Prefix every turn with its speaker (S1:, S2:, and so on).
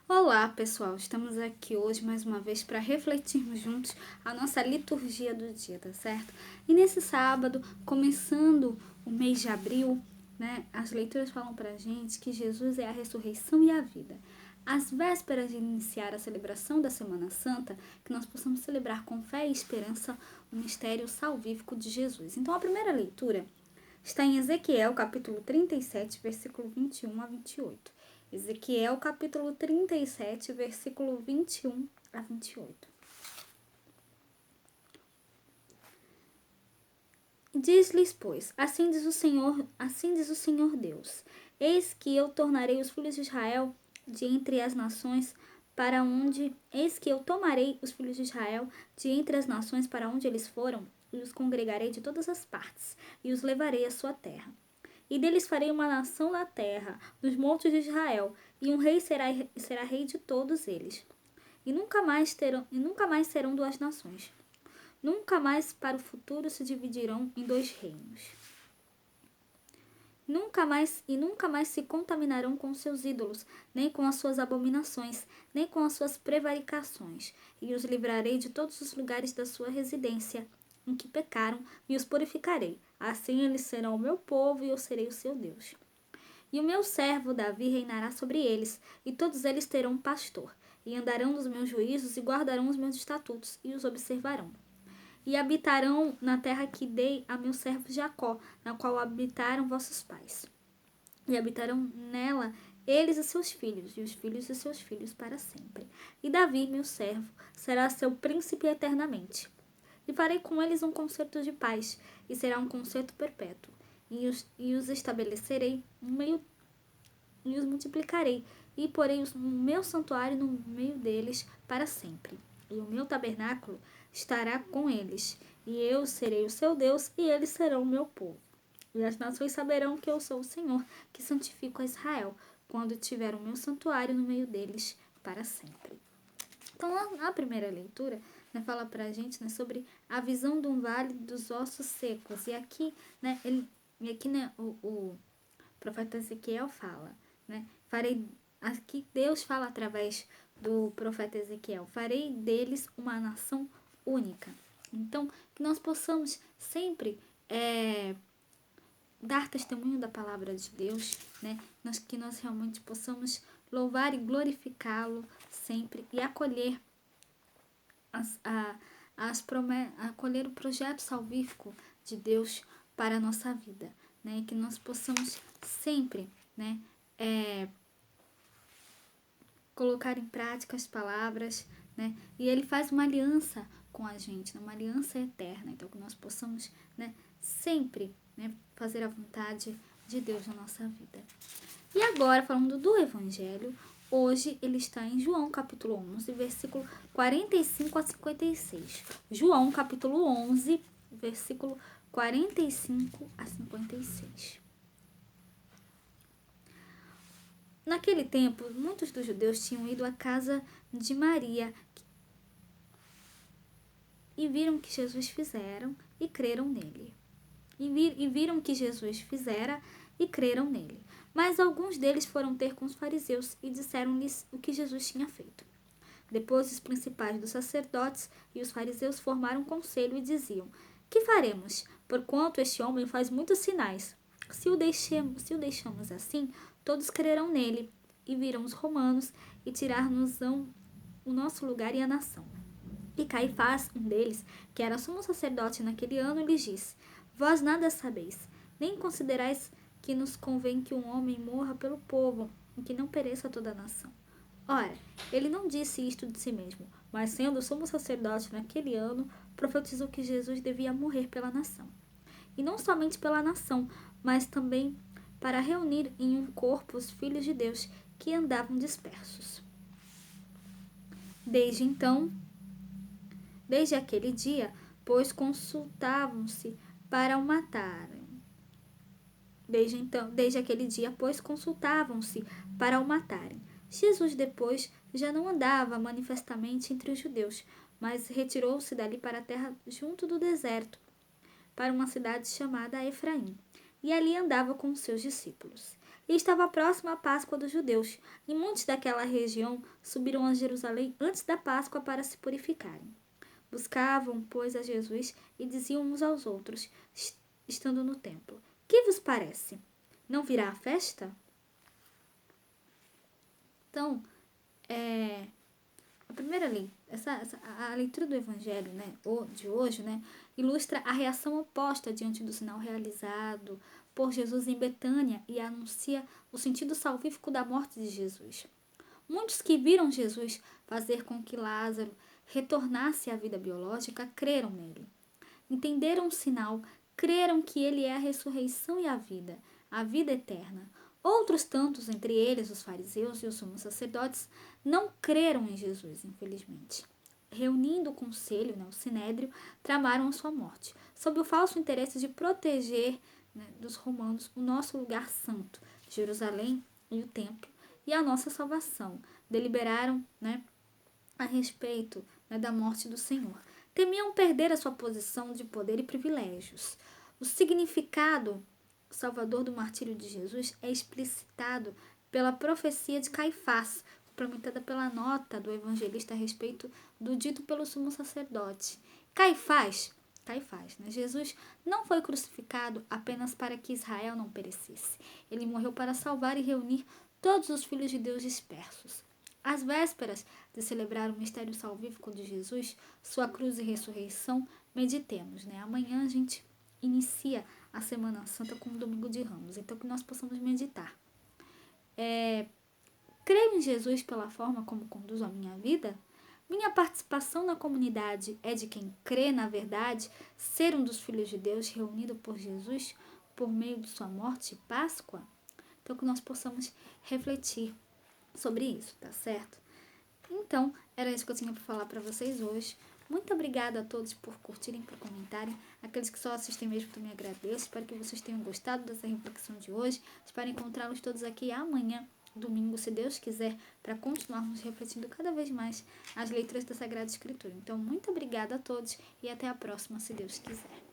S1: Olá, pessoal! Estamos aqui hoje mais uma vez para refletirmos juntos a nossa liturgia do dia, tá certo? E nesse sábado, começando o mês de abril, as leituras falam pra gente que Jesus é a ressurreição e a vida. Às vésperas de iniciar a celebração da Semana Santa, que nós possamos celebrar com fé e esperança o mistério salvífico de Jesus. Então, a primeira leitura está em Ezequiel, capítulo 37, versículo 21 a 28. Ezequiel, capítulo 37, versículo 21 a 28. Diz-lhes, pois, assim diz o Senhor Deus: Eis que eu tornarei os filhos de Israel de entre as nações eis que eu tomarei os filhos de Israel de entre as nações para onde eles foram, e os congregarei de todas as partes, e os levarei à sua terra. E deles farei uma nação na terra, nos montes de Israel, e um rei será rei de todos eles. E nunca mais serão duas nações. Nunca mais para o futuro se dividirão em dois reinos. Nunca mais se contaminarão com seus ídolos, nem com as suas abominações, nem com as suas prevaricações. E os livrarei de todos os lugares da sua residência, em que pecaram, e os purificarei. Assim eles serão o meu povo, e eu serei o seu Deus. E o meu servo Davi reinará sobre eles, e todos eles terão um pastor, e andarão nos meus juízos, e guardarão os meus estatutos, e os observarão. E habitarão na terra que dei a meu servo Jacó, na qual habitaram vossos pais. E habitarão nela eles e seus filhos, e os filhos de seus filhos para sempre. E Davi, meu servo, será seu príncipe eternamente. E farei com eles um concerto de paz, e será um concerto perpétuo. E os estabelecerei no meio, e os multiplicarei, e porei o meu santuário no meio deles para sempre. E o meu tabernáculo estará com eles, e eu serei o seu Deus, e eles serão o meu povo. E as nações saberão que eu sou o Senhor, que santifico a Israel, quando tiver o meu santuário no meio deles para sempre. Então, a primeira leitura fala pra gente sobre a visão de um vale dos ossos secos. E aqui, o profeta Ezequiel fala, aqui Deus fala através do profeta Ezequiel: farei deles uma nação única. Então, que nós possamos sempre dar testemunho da palavra de Deus, que nós realmente possamos louvar e glorificá-lo sempre e acolher acolher o projeto salvífico de Deus para a nossa vida, e que nós possamos sempre, colocar em prática as palavras, e ele faz uma aliança com a gente, uma aliança eterna, então que nós possamos, sempre, fazer a vontade de Deus na nossa vida. E agora, falando do Evangelho, hoje ele está em João capítulo 11, versículo 45 a 56. João capítulo 11, versículo 45 a 56. Naquele tempo, muitos dos judeus tinham ido à casa de Maria e viram que Jesus fizeram e creram nele. E viram que Jesus fizera e creram nele. Mas alguns deles foram ter com os fariseus e disseram-lhes o que Jesus tinha feito. Depois os principais dos sacerdotes e os fariseus formaram um conselho e diziam: que faremos, porquanto este homem faz muitos sinais? Se o deixamos assim, todos crerão nele, e virão os romanos e tirar-nos-ão o nosso lugar e a nação. E Caifás, um deles, que era sumo sacerdote naquele ano, lhes disse: vós nada sabeis, nem considerais que nos convém que um homem morra pelo povo, e que não pereça toda a nação. Ora, ele não disse isto de si mesmo, mas sendo sumo sacerdote naquele ano, profetizou que Jesus devia morrer pela nação. E não somente pela nação, mas também para reunir em um corpo os filhos de Deus que andavam dispersos. Desde aquele dia, pois consultavam-se para o matarem. Desde aquele dia, pois consultavam-se para o matarem. Jesus depois já não andava manifestamente entre os judeus, mas retirou-se dali para a terra junto do deserto, para uma cidade chamada Efraim, e ali andava com os seus discípulos. E estava próxima a Páscoa dos judeus, e muitos daquela região subiram a Jerusalém antes da Páscoa para se purificarem. Buscavam, pois, a Jesus e diziam uns aos outros, estando no templo: Que vos parece? Não virá a festa? Então, a primeira lei, a leitura do Evangelho, né, de hoje, né, ilustra a reação oposta diante do sinal realizado por Jesus em Betânia e anuncia o sentido salvífico da morte de Jesus. Muitos que viram Jesus fazer com que Lázaro retornasse à vida biológica creram nele. Entenderam o sinal, creram que ele é a ressurreição e a vida eterna. Outros tantos, entre eles os fariseus e os sumos sacerdotes, não creram em Jesus, infelizmente. Reunindo o conselho, o sinédrio, tramaram a sua morte, sob o falso interesse de proteger, dos romanos o nosso lugar santo, Jerusalém e o templo, e a nossa salvação. Deliberaram, a respeito, da morte do Senhor. Temiam perder a sua posição de poder e privilégios. O significado salvador do martírio de Jesus é explicitado pela profecia de Caifás, complementada pela nota do evangelista a respeito do dito pelo sumo sacerdote. Caifás, Jesus não foi crucificado apenas para que Israel não perecesse. Ele morreu para salvar e reunir todos os filhos de Deus dispersos. Às vésperas de celebrar o mistério salvífico de Jesus, sua cruz e ressurreição, meditemos. Amanhã a gente inicia a Semana Santa com o Domingo de Ramos, então que nós possamos meditar. Creio em Jesus pela forma como conduzo a minha vida? Minha participação na comunidade é de quem crê na verdade ser um dos filhos de Deus reunido por Jesus por meio de sua morte e Páscoa? Então que nós possamos refletir sobre isso, tá certo? Então, era isso que eu tinha para falar para vocês hoje. Muito obrigada a todos por curtirem, por comentarem. Aqueles que só assistem mesmo, também agradeço. Espero que vocês tenham gostado dessa reflexão de hoje. Espero encontrá-los todos aqui amanhã, domingo, se Deus quiser, para continuarmos refletindo cada vez mais as leituras da Sagrada Escritura. Então, muito obrigada a todos e até a próxima, se Deus quiser.